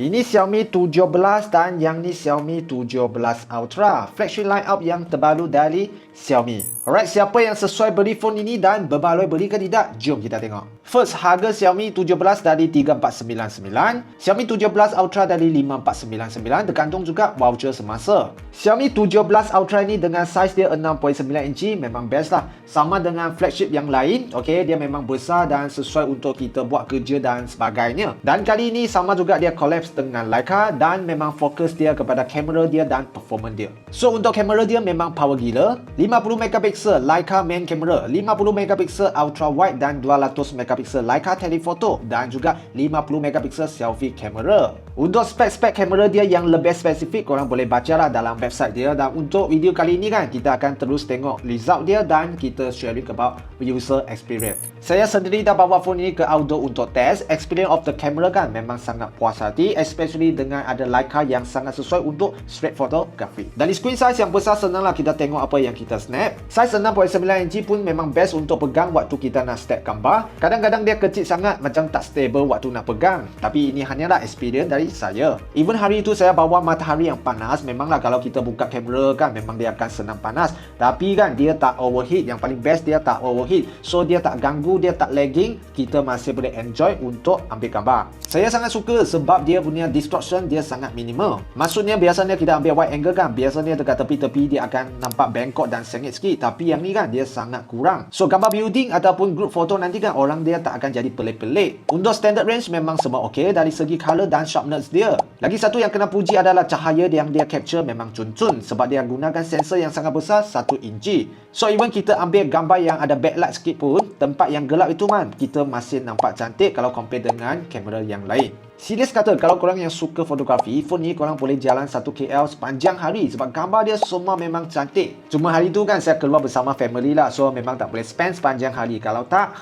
Ini Xiaomi 17 dan yang ni Xiaomi 17 Ultra. Flagship line-up yang terbaru dari Xiaomi. Alright, siapa yang sesuai beli phone ini dan berbaloi beli ke tidak? Jom kita tengok. First, harga Xiaomi 17 dari 3499, Xiaomi 17 Ultra dari 5499, tergantung juga voucher semasa. Xiaomi 17 Ultra ini dengan saiz dia 6.9 inci memang best lah. Sama dengan flagship yang lain, okay, dia memang besar dan sesuai untuk kita buat kerja dan sebagainya. Dan kali ini sama juga dia collapse dengan Leica dan memang fokus dia kepada kamera dia dan performance dia. So untuk kamera dia memang power gila. 50 megapiksel Leica main camera, 50 megapiksel ultra wide dan 200 megapiksel Leica telephoto dan juga 50 megapiksel selfie camera. Untuk spek-spek kamera dia yang lebih spesifik korang boleh baca lah dalam website dia. Dan untuk video kali ini kan kita akan terus tengok result dia dan kita sharing about user experience. Saya sendiri dah bawa phone ini ke outdoor untuk test. Experience of the camera kan memang sangat puas hati, especially dengan ada Leica yang sangat sesuai untuk straight photography. Dari screen size yang besar senanglah kita tengok apa yang kita snap. Saiz 6.9 inci pun memang best untuk pegang waktu kita nak snap gambar. Kadang-kadang dia kecil sangat macam tak stable waktu nak pegang. Tapi ini hanyalah experience dari saya. Even hari itu saya bawa matahari yang panas, memanglah kalau kita buka kamera kan memang dia akan senang panas. Tapi kan dia tak overheat, yang paling best dia tak overheat. So dia tak ganggu, dia tak lagging, kita masih boleh enjoy untuk ambil gambar. Saya sangat suka sebab dia punya distortion dia sangat minimal. Maksudnya biasanya kita ambil wide angle kan, biasanya dekat tepi-tepi dia akan nampak bengkok dan sengit sikit. Tapi yang ni kan dia sangat kurang. So gambar building ataupun group photo nanti kan orang dia tak akan jadi pelik-pelik. Untuk standard range memang semua okey dari segi color dan sharpness dia. Lagi satu yang kena puji adalah cahaya yang dia capture memang cun-cun sebab dia gunakan sensor yang sangat besar 1 inci. So even kita ambil gambar yang ada backlight sikit pun, tempat yang gelap itu kan kita masih nampak cantik kalau compare dengan kamera yang lain. Serius kata, kalau korang yang suka fotografi, phone ni korang boleh jalan 1 KL sepanjang hari sebab gambar dia semua memang cantik. Cuma hari tu kan saya keluar bersama family lah, so memang tak boleh spend sepanjang hari. Kalau tak,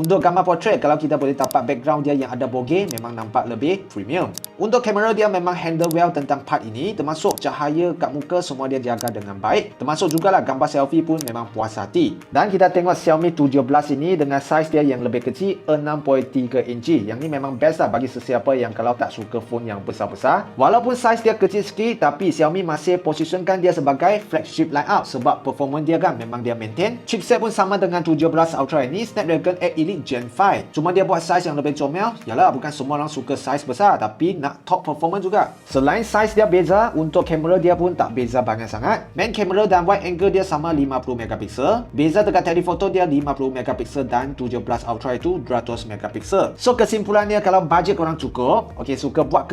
untuk gambar portrait, kalau kita boleh dapat background dia yang ada bokeh, memang nampak lebih premium. Untuk kamera dia memang handle well tentang part ini, termasuk cahaya kat muka semua dia jaga dengan baik. Termasuk jugalah gambar selfie pun memang puas hati. Dan kita tengok Xiaomi 17 ini dengan saiz dia yang lebih kecil 6.3 inci. Yang ni memang best lah bagi sesiapa yang kalau tak suka phone yang besar-besar. Walaupun saiz dia kecil sikit, tapi Xiaomi masih positionkan dia sebagai flagship line-up sebab performance dia kan memang dia maintain. Chipset pun sama dengan 17 Ultra ini, Snapdragon 8 Elite Gen 5. Cuma dia buat saiz yang lebih comel. Yalah, bukan semua orang suka saiz besar, tapi nak top performance juga. Selain saiz dia beza, untuk kamera dia pun tak beza banyak sangat. Main kamera dan wide angle dia sama 50 megapiksel. Beza dekat telephoto dia 50 megapiksel dan 17 Ultra itu 200 megapiksel. So kesimpulannya, kalau budget korang cukup, okey, suka buat